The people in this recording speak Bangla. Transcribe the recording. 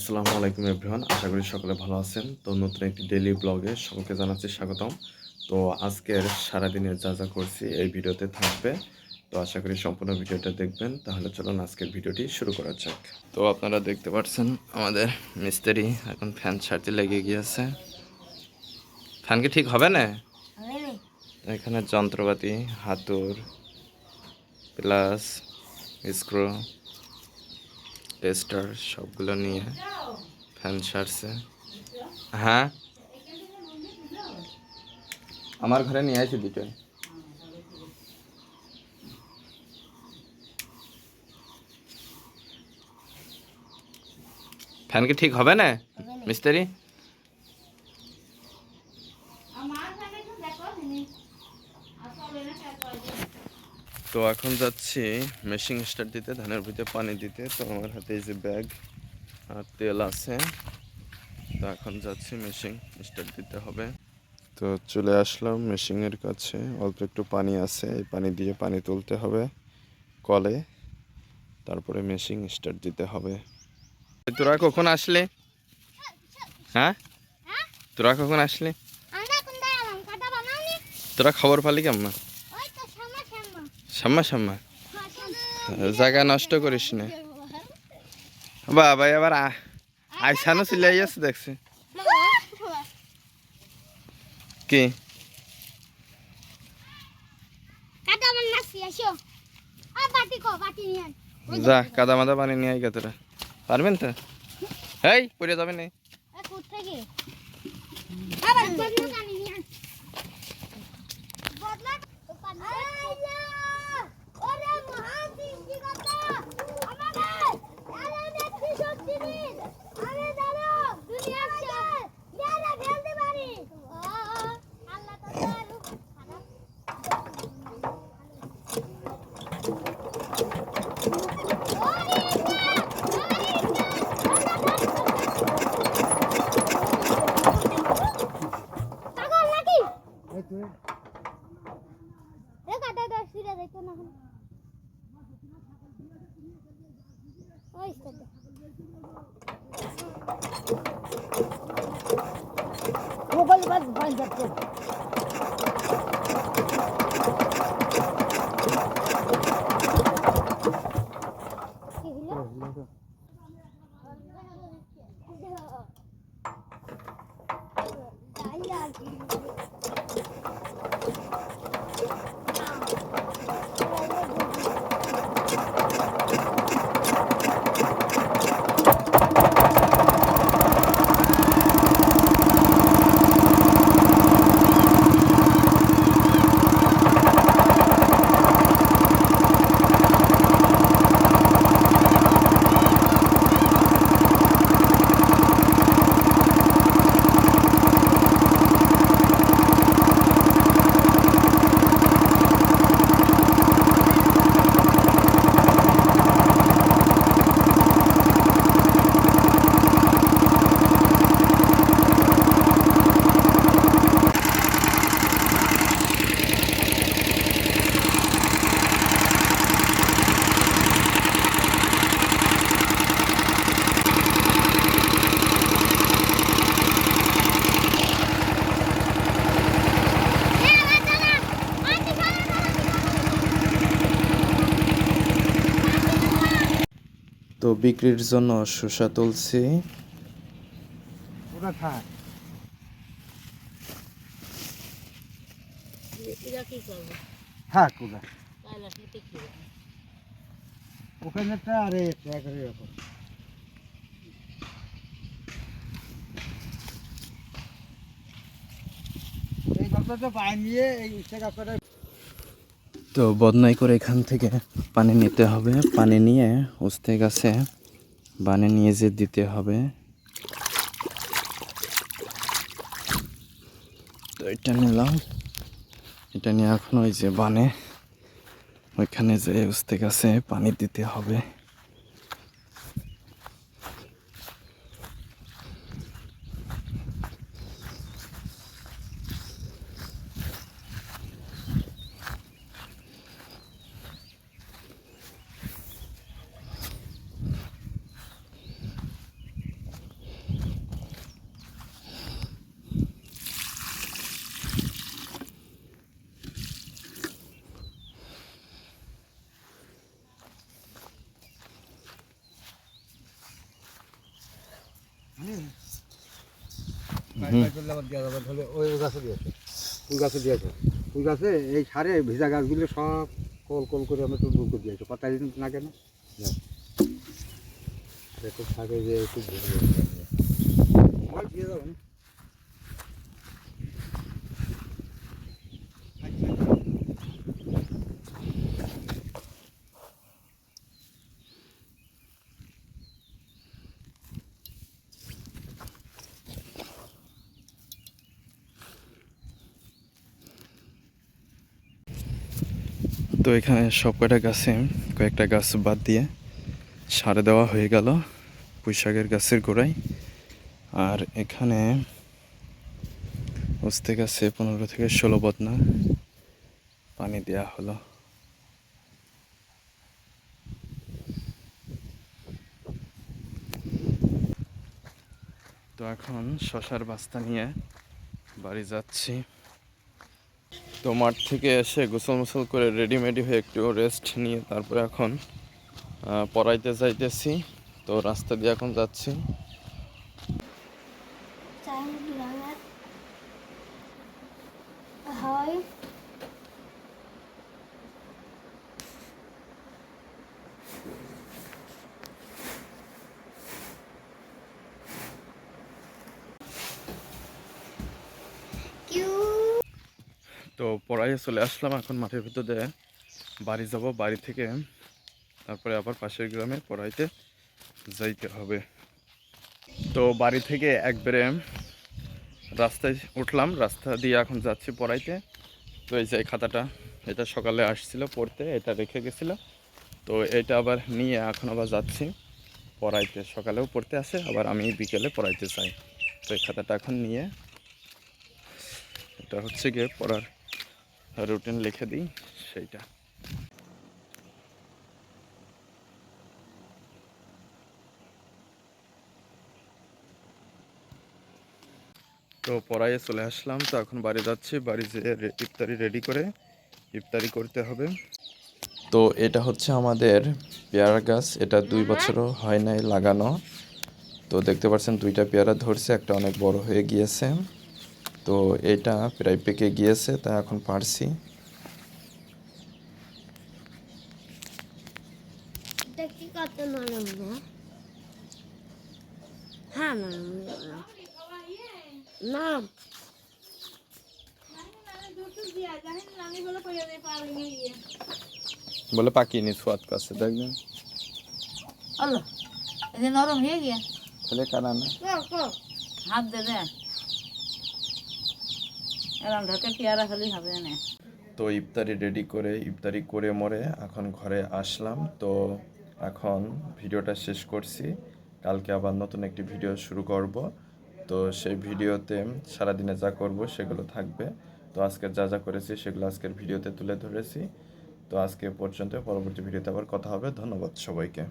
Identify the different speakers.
Speaker 1: আসসালামু আলাইকুম এভরিওয়ান, আশা করি সকলে ভালো আছেন। তো নতুন একটি ডেইলি ব্লগে সকলকে জানাচ্ছি স্বাগতম। তো আজকের সারাদিনে যা যা করছি এই ভিডিওতে থাকবে, তো আশা করি সম্পূর্ণ ভিডিওটা দেখবেন। তাহলে চলুন আজকের ভিডিওটি শুরু করা যাক। তো আপনারা দেখতে পাচ্ছেন আমাদের মিস্ত্রি এখন ফ্যান ছাড়তে লেগে গিয়েছে। ফ্যান কি ঠিক হবে না? এখানে যন্ত্রপাতি, হাতুর প্লাস স্ক্রু টেস্টার সবগুলো নিয়ে ফ্যান ছাড়ছে। হ্যাঁ, আমার ঘরে নিয়ে আসি দুটো। ফ্যান কি ঠিক হবে না মিস্ত্রি? তো এখন যাচ্ছি মেশিন স্টার্ট দিতে, ধানের ভিতরে পানি দিতে। তো আমার হাতে এই যে ব্যাগ আর তেল আছে, তো এখন যাচ্ছি মেশিন স্টার্ট দিতে হবে। তো চলে আসলাম মেশিনের কাছে, অল্প একটু পানি আছে, এই পানি দিয়ে পানি তুলতে হবে কলে, তারপরে মেশিন স্টার্ট দিতে হবে। তোরা কখন আসলে? হ্যাঁ, তোরা কখন আসলে? তোরা খবর পালি কেমন? সাম্মা সাম্মা জায়গা নষ্ট করিস না বাবা। এবার আইসানো চলে আইয়াছে দেখছি কি যা কাদা মাদা পানি নিয়ে আই তোরা পারবেন তো? এই পড়ে যাবে না। তো বিক্রির জন্য শসা তুলছি। তো বদনাই করে এখান থেকে পানি নিতে হবে, পানি নিয়ে উস্তে গাছে বানে নিয়ে যে দিতে হবে। তো এটা নিলাম, এটা নিয়ে এখন ওই যে বানে ওইখানে যে উস্তে গাছে পানি দিতে হবে।
Speaker 2: ওই গাছে দিয়েছে, ফুল গাছে দিয়েছে, ফুল গাছে এই সারে ভেজা গাছগুলো সব কল কল করে আমরা তো দূর করে দিয়েছি, পাতা না কেন খুব থাকে যে খুব দিয়ে যাবেন।
Speaker 1: তো এখানে সব কয়টা গাছে কয়েকটা গাছ বাদ দিয়ে সার দেওয়া হয়ে গেল পুঁইশাকের গাছের গোড়ায়। আর এখানে উস্তে গাছে 15 থেকে 16 বদনা পানি দেওয়া হলো। তো এখন শশার বস্তা নিয়ে বাড়ি যাচ্ছি। তো মাঠ থেকে এসে গোসল মোসল করে রেডিমেডি হয়ে একটু রেস্ট নিয়ে তারপরে এখন পড়াইতে যাইতেছি। তো রাস্তা দিয়ে এখন যাচ্ছি।
Speaker 3: হয়
Speaker 1: তো পড়াইয়ে চলে আসলাম, এখন মাঠের ভিতর দিয়ে বাড়ি যাব। বাড়ি থেকে তারপরে আবার পাশের গ্রামে পড়াইতে যাইতে হবে। তো বাড়ি থেকে একবারে রাস্তায় উঠলাম, রাস্তা দিয়ে এখন যাচ্ছি পড়াইতে। তো এই যে খাতাটা, এটা সকালে আসছিল পড়তে, এটা রেখে গেছিল। তো এটা আবার নিয়ে এখন আবার যাচ্ছি পড়াইতে। সকালেও পড়তে আসে, আবার আমি বিকেলে পড়াইতে চাই। তো এই খাতাটা এখন নিয়ে এটা হচ্ছে গিয়ে পড়ার রুটিন লিখে দিই সেইটা। তো পড়াইয়ে চলে আসলাম। তো এখন বাড়ি যাচ্ছি, বাড়ি যেয়ে ইফতারি রেডি করে ইফতারি করতে হবে। তো এটা হচ্ছে আমাদের পেয়ারা গাছ, এটা 2 বছরও হয় নাই লাগানো। তো দেখতে পাচ্ছেন 2টা পেয়ারা ধরছে, একটা অনেক বড় হয়ে গিয়েছে। তো এটা প্রায় পেকে গিয়েছে, তা এখন পারছি।
Speaker 3: এটা কি কত নরম না? হ্যাঁ নরম না
Speaker 1: বলে পাকিয়ে নি সোয়াদ কাছে দেখবেন।
Speaker 4: হলো এই নরম হয়ে গিয়া
Speaker 1: তাহলে কানা না
Speaker 4: হাত দে দে এরকম ঢাকে পেয়ারা হলেই হবে না।
Speaker 1: তো ইফতারি রেডি করে ইফতারি করে মরে এখন ঘরে আসলাম। তো এখন ভিডিওটা শেষ করছি, কালকে আবার নতুন একটি ভিডিও শুরু করব। তো সেই ভিডিওতে সারাদিনে যা করব সেগুলো থাকবে। তো আজকে যা যা করেছি সেগুলো আজকের ভিডিওতে তুলে ধরেছি। তো আজকে পর্যন্ত, পরবর্তী ভিডিওতে আবার কথা হবে। ধন্যবাদ সবাইকে।